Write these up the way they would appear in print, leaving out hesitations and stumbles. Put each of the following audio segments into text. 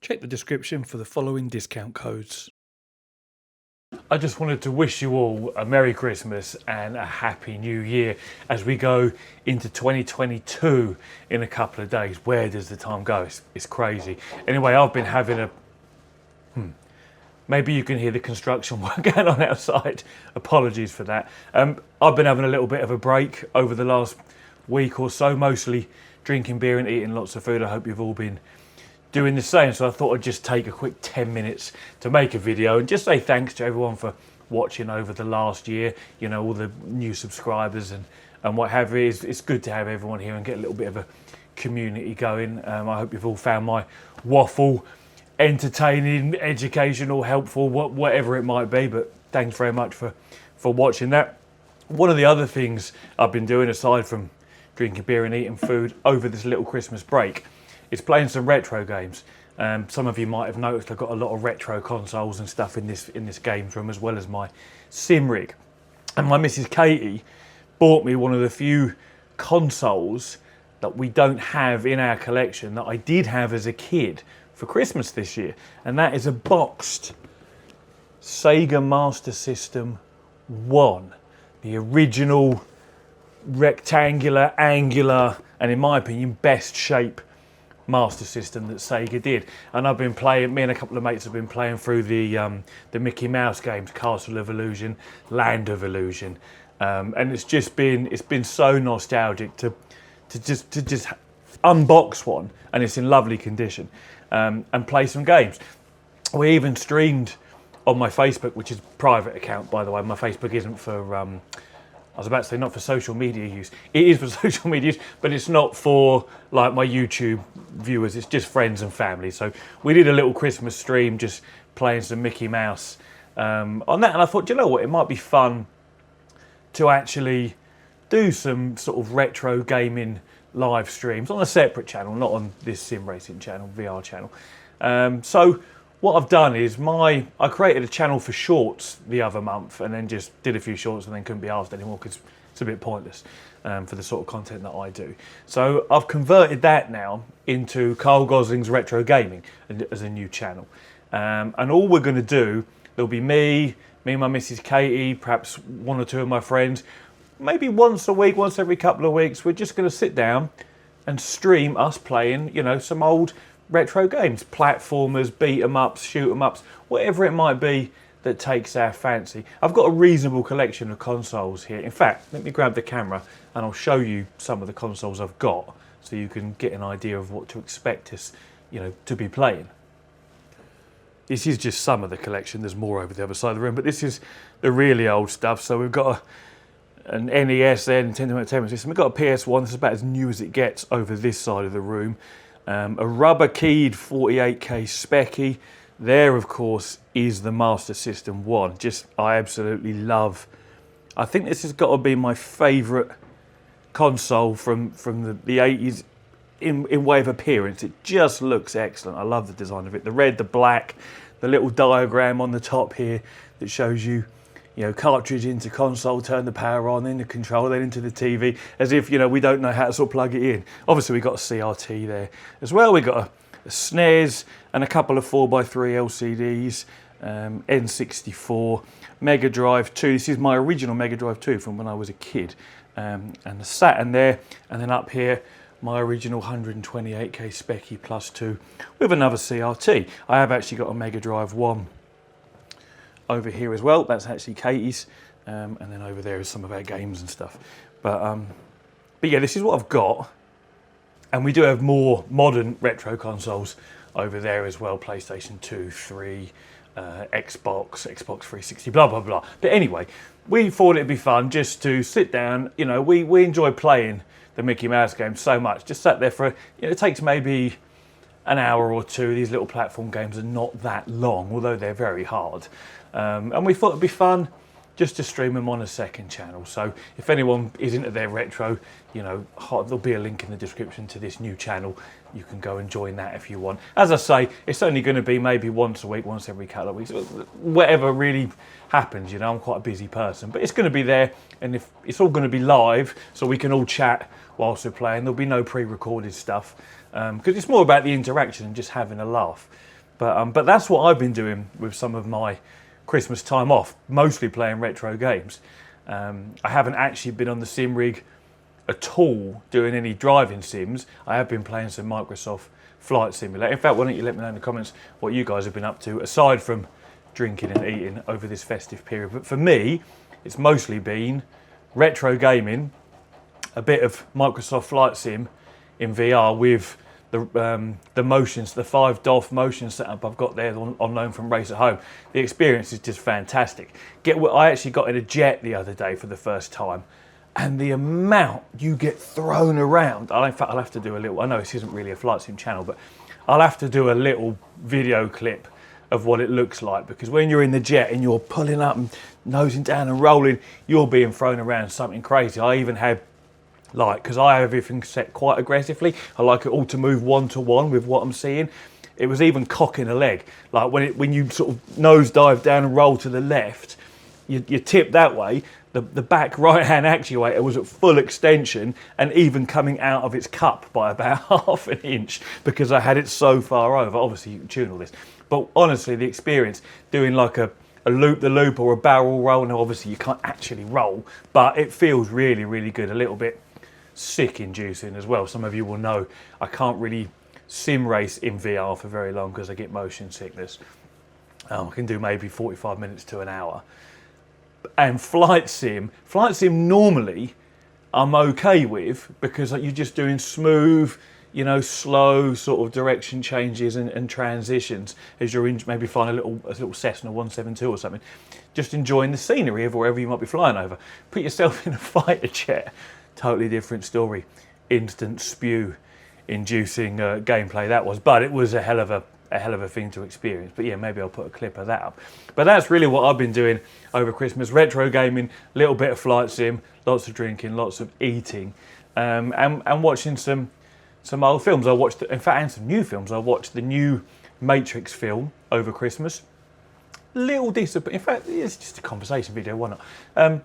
Check the description for the following discount codes. I just wanted to wish you all a Merry Christmas and a Happy New Year as we go into 2022 in a couple of days. Where does the time go? It's crazy. Anyway, I've been having a... Maybe you can hear the construction work going on outside. Apologies for that. I've been having a little bit of a break over the last week or so, mostly drinking beer and eating lots of food. I hope you've all been doing the same, so I thought I'd just take a quick 10 minutes to make a video and just say thanks to everyone for watching over the last year, you know, all the new subscribers and what have you. It's good to have everyone here and get a little bit of a community going. I hope you've all found my waffle entertaining, educational, helpful, whatever it might be, but thanks very much for watching that. One of the other things I've been doing, aside from drinking beer and eating food over this little Christmas break, is playing some retro games. Some of you might have noticed I've got a lot of retro consoles and stuff in this games room, as well as my sim rig. And my Mrs. Katie bought me one of the few consoles that we don't have in our collection that I did have as a kid for Christmas this year. And that is a boxed Sega Master System 1. The original rectangular, angular, and in my opinion, best shape Master System that Sega did. And I've been playing, me and a couple of mates have been playing through the Mickey Mouse games, Castle of Illusion, Land of Illusion, and it's been so nostalgic to just unbox one, and it's in lovely condition, and play some games. We even streamed on my Facebook, which is a private account, by the way. My Facebook isn't for I was about to say not for social media use. It is for social media use, but it's not for like my YouTube viewers. It's just friends and family. So we did a little Christmas stream just playing some Mickey Mouse on that. And I thought, you know what, it might be fun to actually do some sort of retro gaming live streams on a separate channel, not on this sim racing channel, VR channel. So what I've done is I created a channel for shorts the other month, and then just did a few shorts and then couldn't be asked anymore because it's a bit pointless for the sort of content that I do. So I've converted that now into Carl Gosling's Retro Gaming as a new channel. And all we're going to do, there'll be me and my Mrs. Katie, perhaps one or two of my friends, maybe once a week, once every couple of weeks. We're just going to sit down and stream us playing, you know, some old retro games, platformers, beat 'em ups, shoot 'em ups, whatever it might be that takes our fancy. I've got a reasonable collection of consoles here. In fact, let me grab the camera and I'll show you some of the consoles I've got so you can get an idea of what to expect us, you know, to be playing. This is just some of the collection. There's more over the other side of the room, but this is the really old stuff. So we've got an NES there, Nintendo Entertainment System. We've got a PS1. This is about as new as it gets over this side of the room. A rubber-keyed 48K Specky. There, of course, is the Master System 1. I absolutely love. I think this has got to be my favourite console from the 80s in way of appearance. It just looks excellent. I love the design of it. The red, the black, the little diagram on the top here that shows you, you know, cartridge into console, turn the power on, then the controller, then into the TV, as if, you know, we don't know how to sort of plug it in. Obviously, we've got a CRT there as well. We've got a SNES and a couple of 4x3 LCDs, N64, Mega Drive 2. This is my original Mega Drive 2 from when I was a kid. And the Saturn there, and then up here, my original 128K Specky plus 2 with another CRT. I have actually got a Mega Drive 1 over here as well. That's actually Katie's, and then over there is some of our games and stuff. But yeah, this is what I've got, and we do have more modern retro consoles over there as well. PlayStation 2, 3, Xbox 360, blah blah blah. But anyway, we thought it'd be fun just to sit down. You know, we enjoy playing the Mickey Mouse games so much. Just sat there for, you know, it takes maybe an hour or two. These little platform games are not that long, although they're very hard. And we thought it'd be fun just to stream them on a second channel. So if anyone is into their retro, you know, there'll be a link in the description to this new channel. You can go and join that if you want. As I say, it's only going to be maybe once a week, once every couple of weeks, whatever really happens. You know, I'm quite a busy person, but it's going to be there, and if it's all going to be live, so we can all chat whilst we're playing. There'll be no pre-recorded stuff, because it's more about the interaction and just having a laugh. But that's what I've been doing with some of my Christmas time off, mostly playing retro games. I haven't actually been on the sim rig at all doing any driving sims. I have been playing some Microsoft Flight Simulator. In fact, why don't you let me know in the comments what you guys have been up to aside from drinking and eating over this festive period. But for me, it's mostly been retro gaming, a bit of Microsoft Flight Sim in VR with the motions, the 5 DOF motion setup I've got there on loan from Race at Home. The experience is just fantastic. I actually got in a jet the other day for the first time, and the amount you get thrown around. In fact, I'll have to do a little, I know this isn't really a Flight Sim channel, but I'll have to do a little video clip of what it looks like, because when you're in the jet and you're pulling up and nosing down and rolling, you're being thrown around something crazy. I even had, because I have everything set quite aggressively, I like it all to move 1-to-1 with what I'm seeing. It was even cocking a leg. Like when you sort of nosedive down and roll to the left, you tip that way, the back right hand actuator was at full extension and even coming out of its cup by about half an inch because I had it so far over. Obviously you can tune all this. But honestly, the experience doing like a loop-the-loop or a barrel roll, now obviously you can't actually roll, but it feels really, really good. A little bit sick inducing as well. Some of you will know I can't really sim race in VR for very long because I get motion sickness. I can do maybe 45 minutes to an hour. And flight sim normally I'm okay with, because you're just doing smooth, you know, slow sort of direction changes and transitions as you're maybe flying a little Cessna 172 or something, just enjoying the scenery of wherever you might be flying over. Put yourself in a fighter jet, totally different story. Instant spew inducing gameplay that was, but it was a hell of a thing to experience. But yeah, maybe I'll put a clip of that up. But that's really what I've been doing over Christmas: retro gaming, little bit of flight sim, lots of drinking, lots of eating, and watching some old films. I watched, in fact, and some new films. I watched the new Matrix film over Christmas. Little disappointing. In fact, it's just a conversation video, why not?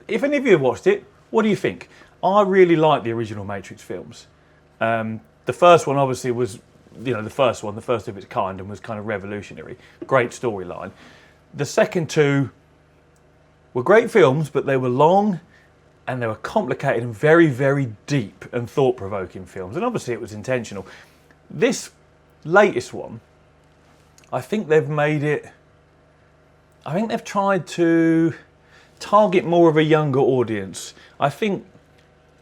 If any of you have watched it, what do you think? I really like the original Matrix films. The first one obviously was, the first of its kind, and was kind of revolutionary. Great storyline. The second two were great films, but they were long and they were complicated and very, very deep and thought-provoking films. And obviously it was intentional. This latest one, I think they've tried to target more of a younger audience. I think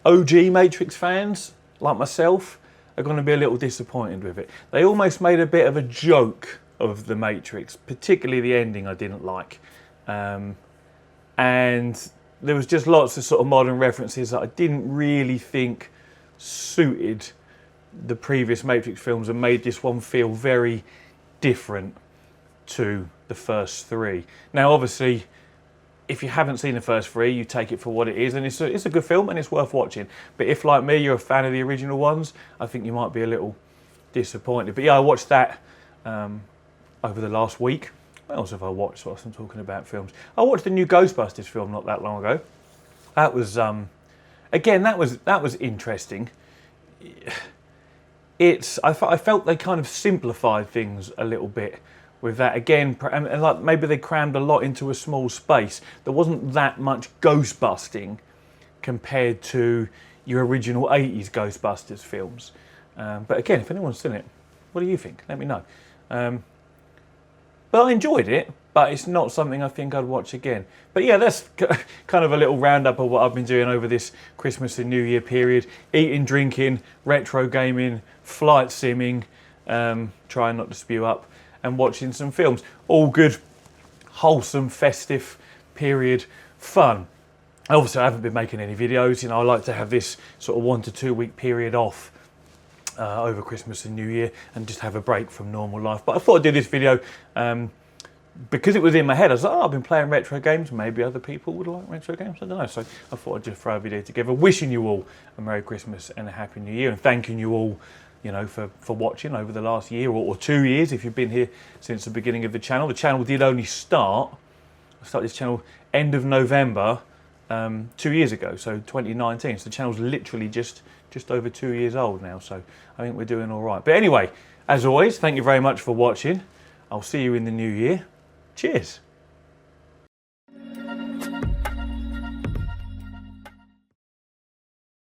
OG Matrix fans, like myself, are going to be a little disappointed with it. They almost made a bit of a joke of the Matrix, particularly the ending I didn't like. And there was just lots of sort of modern references that I didn't really think suited the previous Matrix films and made this one feel very different to the first three. Now, obviously, if you haven't seen the first three, you take it for what it is, and it's a good film and it's worth watching. But if, like me, you're a fan of the original ones, I think you might be a little disappointed. But yeah, I watched that over the last week. What else have I watched whilst I'm talking about films? I watched the new Ghostbusters film not that long ago. That was, again, that was interesting. I felt they kind of simplified things a little bit with that. Again, and like maybe they crammed a lot into a small space. There wasn't that much ghost busting compared to your original 80s Ghostbusters films. But again, if anyone's seen it, what do you think? Let me know. But I enjoyed it, but it's not something I think I'd watch again. But yeah, that's kind of a little roundup of what I've been doing over this Christmas and New Year period. Eating, drinking, retro gaming, flight simming, trying not to spew up, and watching some films. All good, wholesome, festive period fun. Obviously, I haven't been making any videos. I like to have this sort of 1 to 2 week period off over Christmas and New Year and just have a break from normal life. But I thought I'd do this video because it was in my head, I was like, oh, I've been playing retro games. Maybe other people would like retro games. I don't know. So I thought I'd just throw a video together, wishing you all a Merry Christmas and a Happy New Year, and thanking you all, you know, for watching over the last year or 2 years if you've been here since the beginning of the channel. The channel did only start. I started this channel end of November 2 years ago, so 2019. So the channel's literally just over 2 years old now. So I think we're doing all right. But anyway, as always, thank you very much for watching. I'll see you in the new year. Cheers.